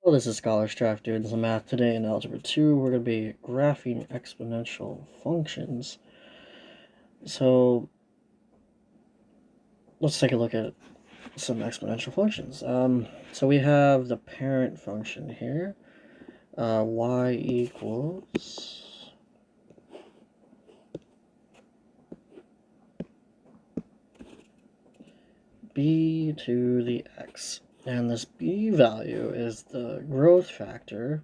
Well, this is Scholar Strife doing some math today in Algebra 2. We're going to be graphing exponential functions. So let's take a look at some exponential functions. So we have the parent function here, y equals b to the x. And this b value is the growth factor,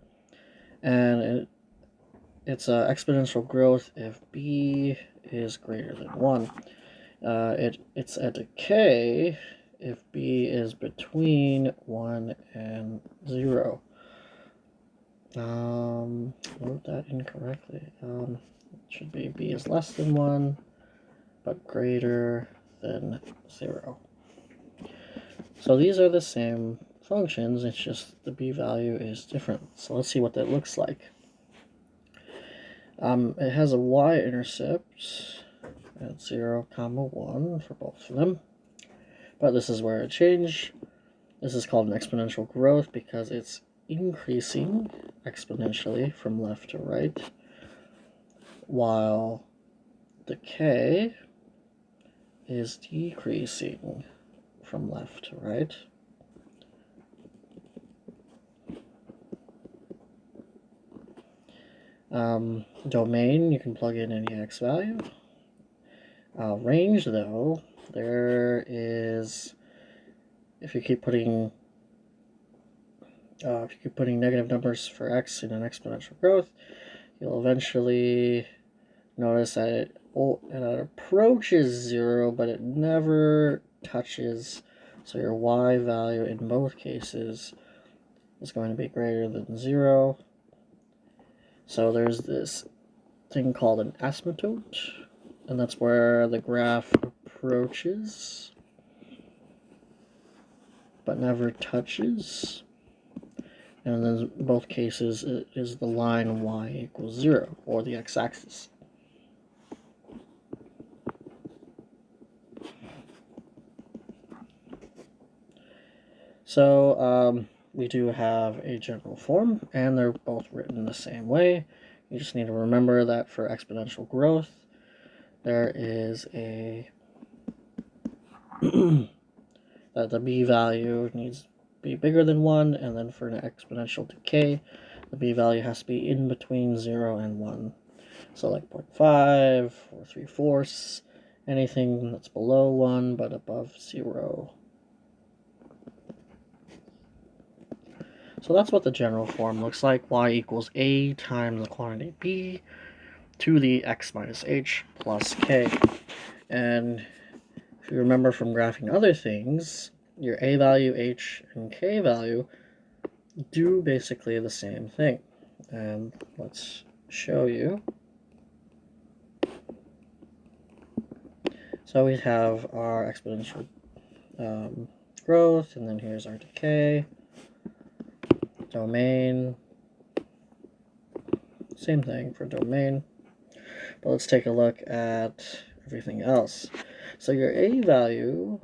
and it's exponential growth if b is greater than 1. It's a decay if b is between 1 and 0. Wrote that incorrectly. It should be b is less than 1, but greater than 0. So these are the same functions, it's just the b value is different. So let's see what that looks like. It has a y-intercept at 0, 1 for both of them. But this is where it changed. This is called an exponential growth because it's increasing exponentially from left to right, while decay is decreasing from left to right. Domain, you can plug in any x value. Range, though, there is, if you keep putting negative numbers for x in an exponential growth, you'll eventually notice that it approaches 0, but it never touches. So your y value in both cases is going to be greater than 0. So there's this thing called an asymptote, and that's where the graph approaches but never touches. And in both cases, it is the line y equals 0, or the x-axis. So we do have a general form, and they're both written the same way. You just need to remember that for exponential growth, there is a that the b value needs to be bigger than 1, and then for an exponential decay, the b value has to be in between 0 and 1. So like 0.5 or 3/4, anything that's below 1 but above 0. So that's what the general form looks like. Y equals a times the quantity b to the x minus h plus k. And if you remember from graphing other things, your a value, h, and k value do basically the same thing. And let's show you. So we have our exponential growth, and then here's our decay. Domain, same thing for domain. But let's take a look at everything else. So your a value,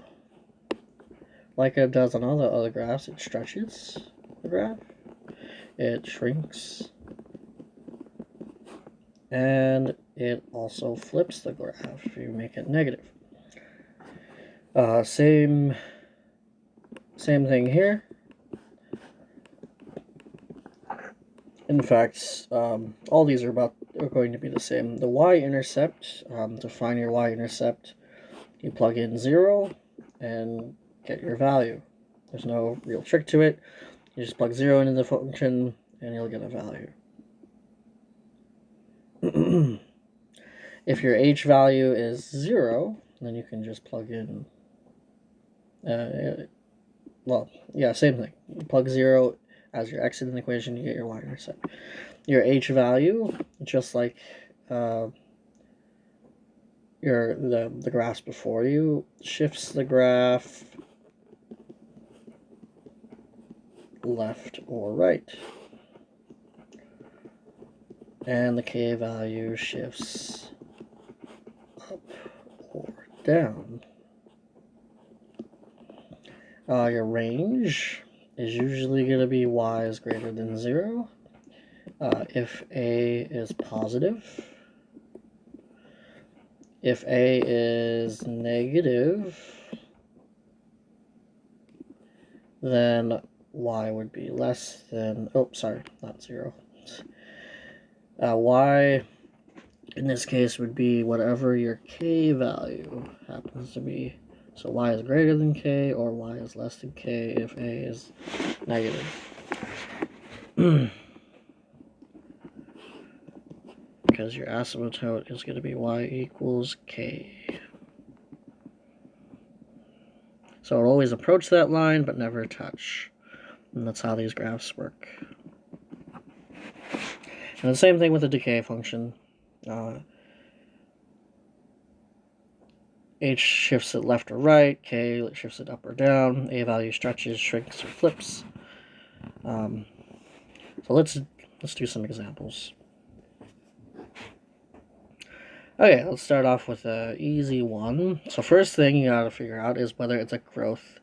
like it does on all the other graphs, it stretches the graph, it shrinks, and it also flips the graph if you make it negative. Same thing here. In fact, all these are going to be the same. The y-intercept, to find your y-intercept, you plug in 0 and get your value. There's no real trick to it. You just plug 0 into the function and you'll get a value. If your h value is 0, then you can just plug in, same thing. You plug 0 as your x in the equation, you get your y-intercept. Your h value, just like the graphs before you, shifts the graph left or right. And the k value shifts up or down. Your range is usually going to be y is greater than 0. If a is positive, if a is negative, then y would be less than, oh, sorry, not 0. Y in this case would be whatever your k value happens to be. So y is greater than k, or y is less than k if a is negative. Because your asymptote is going to be y equals k. So it'll always approach that line, but never touch. And that's how these graphs work. And the same thing with the decay function. H shifts it left or right, k shifts it up or down, a value stretches, shrinks, or flips. So let's do some examples. Okay, let's start off with an easy one. So first thing you gotta figure out is whether it's a growth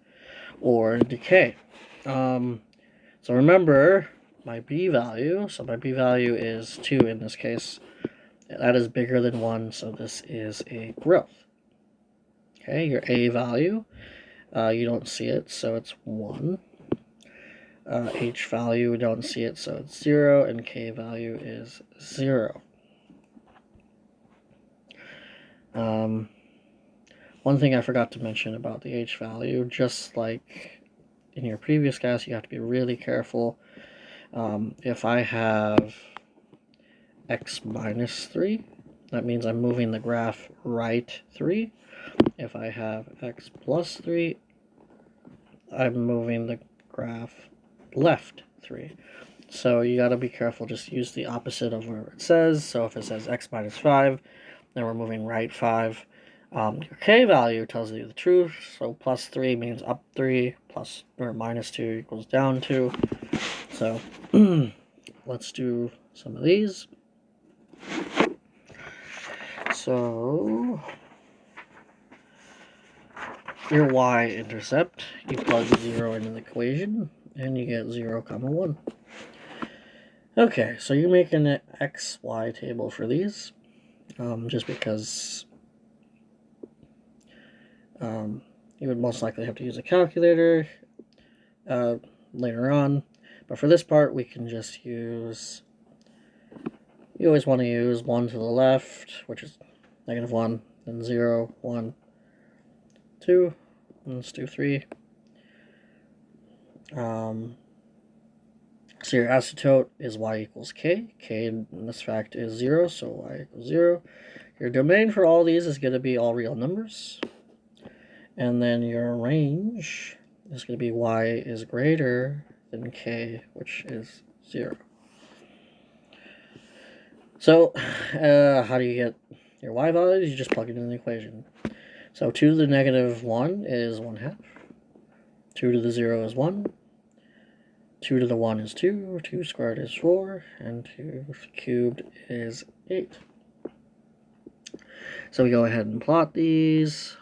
or decay. So remember my b value. So my b value is 2 in this case. That is bigger than 1, so this is a growth. Okay, your a value, you don't see it, so it's 1. H value, we don't see it, so it's 0, and k value is 0. One thing I forgot to mention about the h value, just like in your previous guess, you have to be really careful. If I have x minus 3, that means I'm moving the graph right 3. If I have x plus 3, I'm moving the graph left 3. So you got to be careful, just use the opposite of where it says. So if it says x minus 5, then we're moving right 5. Your k value tells you the truth, so plus 3 means up 3, plus or minus 2 equals down 2. So let's do some of these. So your y-intercept, you plug 0 into the equation, and you get 0, 1. Okay, so you're making an xy table for these, just because you would most likely have to use a calculator later on. But for this part, we can just use, you always want to use 1 to the left, which is -1, then 0, 1, 2, and let's do 3. So your asymptote is y equals k. K in this fact is 0, so y equals 0. Your domain for all these is going to be all real numbers. And then your range is going to be y is greater than k, which is 0. So how do you get your y values? You just plug it in the equation. So 2 to the -1 is 1/2. 2 to the 0 is 1. 2 to the 1 is 2. 2 squared is 4. And 2 cubed is 8. So we go ahead and plot these.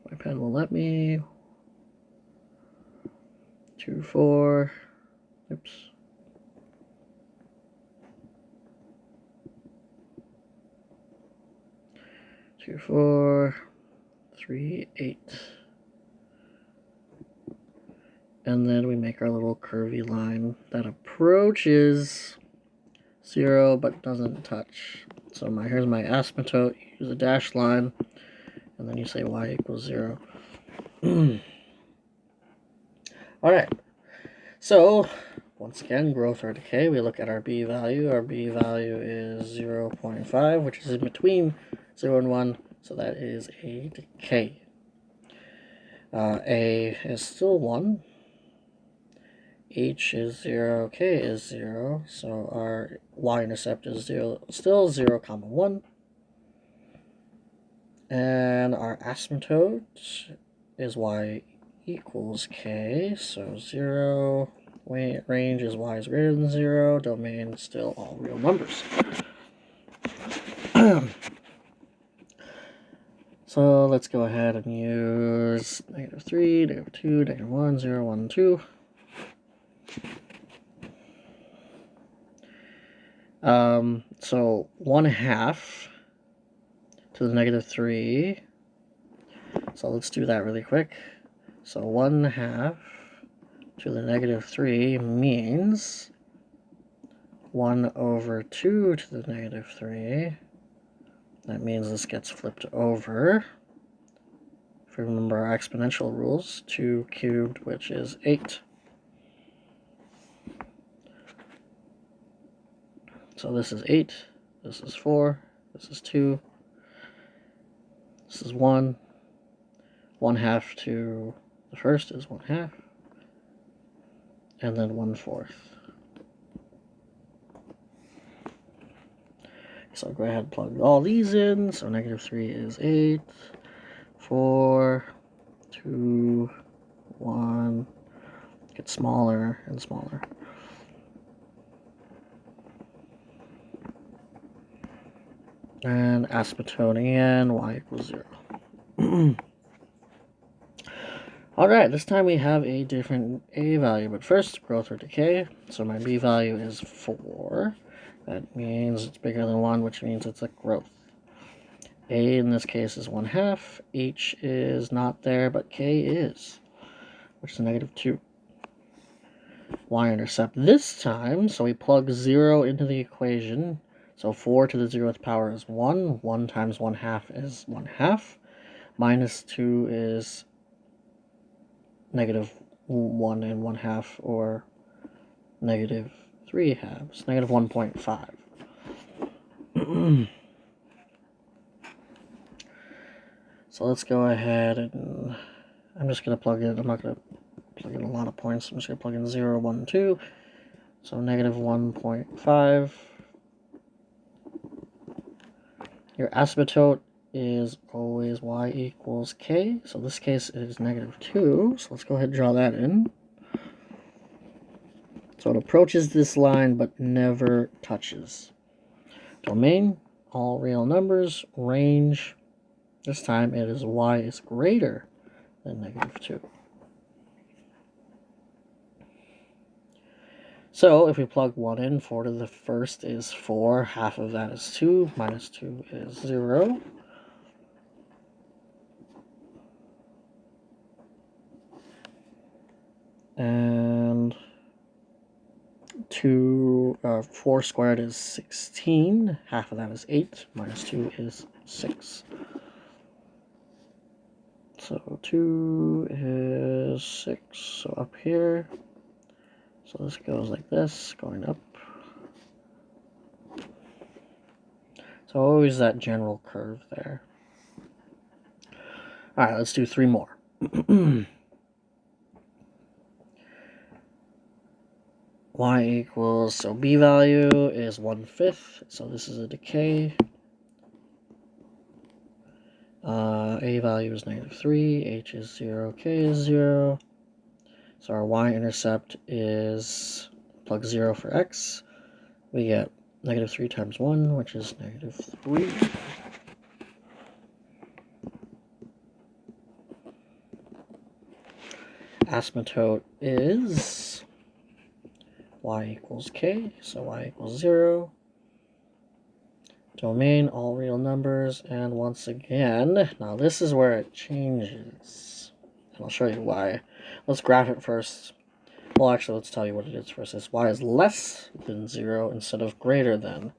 My pen will let me. 2, 4. Oops. 2, 4, 3, 8. And then we make our little curvy line that approaches 0 but doesn't touch. So here's my asymptote. You use a dashed line, and then you say y equals 0. Alright, so once again, growth or decay, we look at our b value. Our b value is 0.5, which is in between 0 and 1, so that is a decay. A is still 1. H is 0, k is 0, so our y-intercept is 0, still 0, 1. And our asymptote is y equals k, so 0, range is y is greater than 0, domain still all real numbers. So let's go ahead and use -3, -2, -1, 0, 1, 2. So 1/2 to the -3. So let's do that really quick. So 1/2 to the -3 means 1/2 to the -3. That means this gets flipped over. If we remember our exponential rules, 2 cubed, which is 8. So this is 8, this is 4, this is 2, this is 1. 1/2 to the first is 1/2, and then 1/4. So I'll go ahead and plug all these in. So -3 is 8, 4, 2, 1. Gets smaller and smaller. And asymptoting y equals 0. Alright, this time we have a different a value, but first, growth or decay. So my b value is 4. That means it's bigger than 1, which means it's a growth. A in this case is 1/2. H is not there, but K is, which is -2. Y-intercept this time, so we plug 0 into the equation. So 4 to the 0th power is 1. 1 times 1/2 is 1/2. -2 is -1 and 1/2, or -3 halves, -1.5. So let's go ahead and I'm just going to plug in, I'm not going to plug in a lot of points, I'm just going to plug in 0, 1, 2. So -1.5. Your asymptote is always y equals k. So this case is -2. So let's go ahead and draw that in. So it approaches this line but never touches. Domain, all real numbers. Range, this time it is y is greater than -2. So if we plug 1 in, 4 to the first is 4. Half of that is 2. -2 is 0. And 4 squared is 16. Half of that is 8. -2 is 6. So 2 is 6. So up here. So this goes like this, going up. So always that general curve there. Alright, let's do 3 more. Y equals, so b value is 1/5, so this is a decay. A value is -3, h is 0, k is 0. So our y-intercept is, plug 0 for x. We get -3 times 1, which is -3. Asymptote is y equals k, so y equals 0. Domain, all real numbers, and once again, now this is where it changes. And I'll show you why. Let's graph it first. Well, actually, let's tell you what it is first. It's y is less than 0 instead of greater than.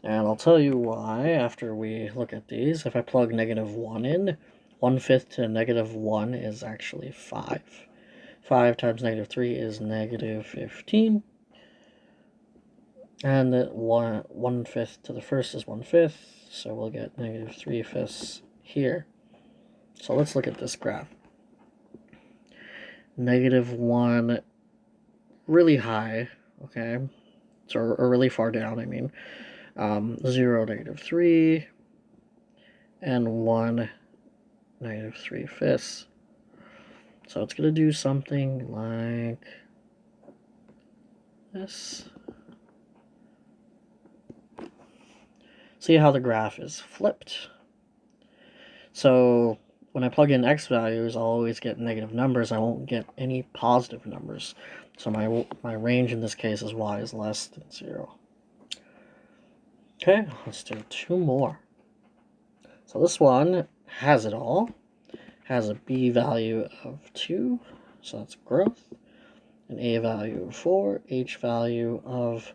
And I'll tell you why after we look at these. If I plug -1 in, 1/5 to -1 is actually 5. 5 times -3 is -15. And the 1/5 to the first is 1/5, so we'll get -3/5 here. So let's look at this graph. -1, really high, okay? So, or really far down, I mean. 0, -3, and 1, -3/5. So it's going to do something like this. See how the graph is flipped. So when I plug in x values, I'll always get negative numbers. I won't get any positive numbers. So my range in this case is y is less than 0. Okay, let's do 2 more. So this one has it all. Has a b value of 2, so that's growth. An a value of 4, h value of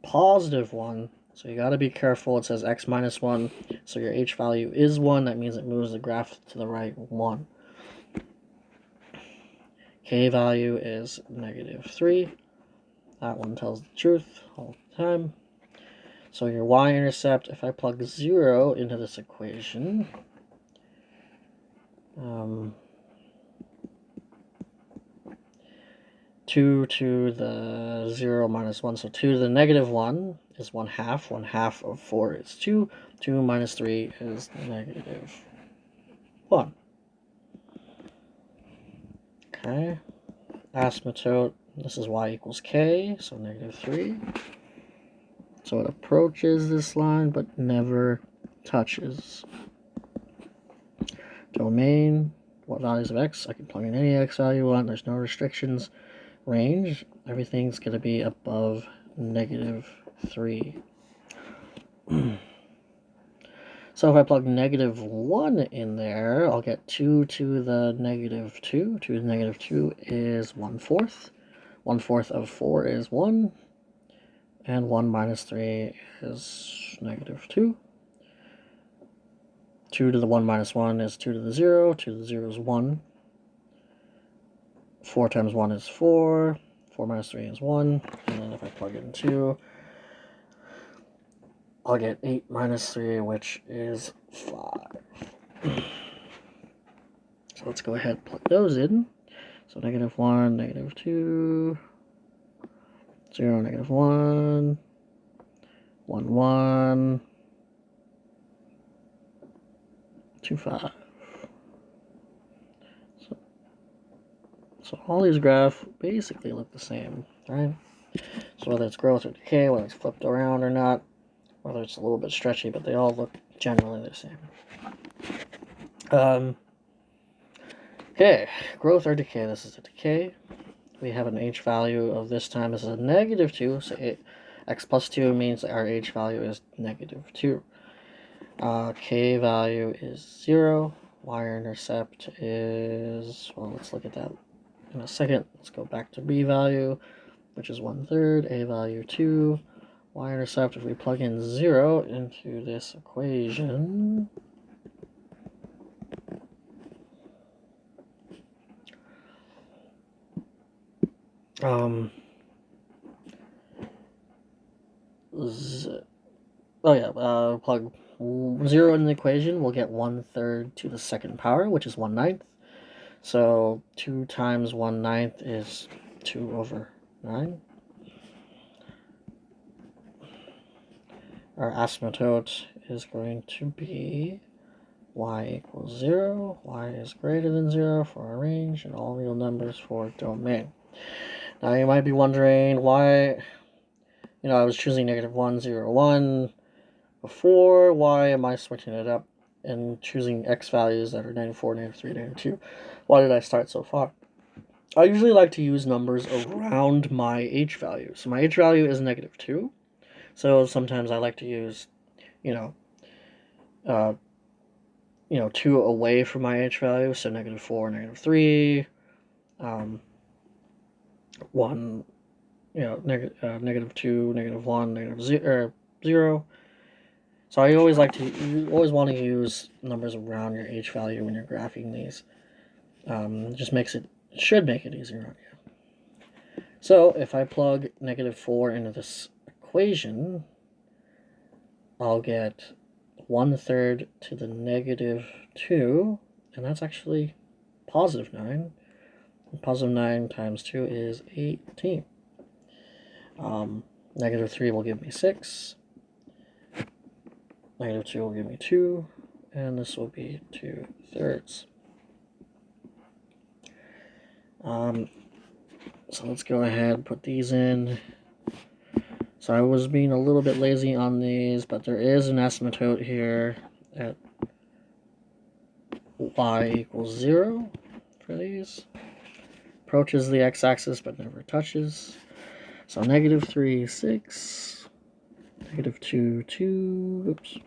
positive 1. So you got to be careful. It says x minus 1, so your h value is 1. That means it moves the graph to the right 1. K value is negative 3. That one tells the truth all the time. So your y-intercept, if I plug 0 into this equation, 2 to the 0 minus 1, so 2 to the negative 1 is 1 half. 1 half of 4 is 2. 2 minus 3 is negative 1. Okay. Asymptote, this is y equals k, so negative 3. So it approaches this line, but never touches. Domain, what values of x? I can plug in any x value on, there's no restrictions. Range, everything's going to be above negative 3. So if I plug negative 1 in there, I'll get 2 to the negative 2. 2 to the negative 2 is 1/4. 1/4 of 4 is 1. And 1 minus 3 is negative 2. 2 to the 1 minus 1 is 2 to the 0. 2 to the 0 is 1. 4 times 1 is 4. 4 minus 3 is 1. And then if I plug in 2, I'll get 8 minus 3, which is 5. So let's go ahead and plug those in. So negative 1, negative 2, 0, negative 1, 1, 1, 2, 5. So all these graphs basically look the same, right? So whether it's growth or decay, whether it's flipped around or not, whether it's a little bit stretchy, but they all look generally the same. Okay, growth or decay. This is a decay. We have an h value of this time is a negative 2, so x plus 2 means our h value is negative 2. K value is 0. Y-intercept is, well, let's look at that in a second. Let's go back to b value, which is 1/3, a value 2. Y-intercept, if we plug in 0 into this equation, plug 0 in the equation, we'll get 1/3 to the second power, which is 1/9. So 2 times 1/9 is 2/9. Our asymptote is going to be y equals 0, y is greater than 0 for our range, and all real numbers for domain. Now you might be wondering why, I was choosing negative 1, 0, 1 before. Why am I switching it up and choosing x values that are negative 4, negative 3, negative 2? Why did I start so far? I usually like to use numbers around my h value. So my h value is negative 2. So sometimes I like to use, 2 away from my h value. So negative 4, negative 3, 1, negative 2, negative 1, negative 0. So I always want to use numbers around your h value when you're graphing these. Should make it easier on you. So if I plug negative 4 into this equation, I'll get 1/3 to the negative 2, and that's actually positive 9. And positive 9 times 2 is 18. Negative 3 will give me 6. Negative 2 will give me 2, and this will be 2/3. So let's go ahead and put these in. So I was being a little bit lazy on these, but there is an asymptote here at phi equals 0 for these. Approaches the x-axis but never touches. So -3, 6. -2, 2. Oops.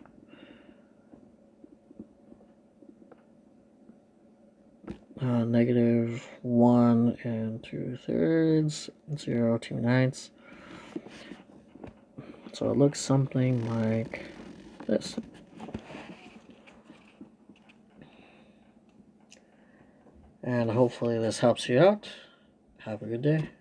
-1 and 2/3. 0, 2/9. So it looks something like this. And hopefully this helps you out. Have a good day.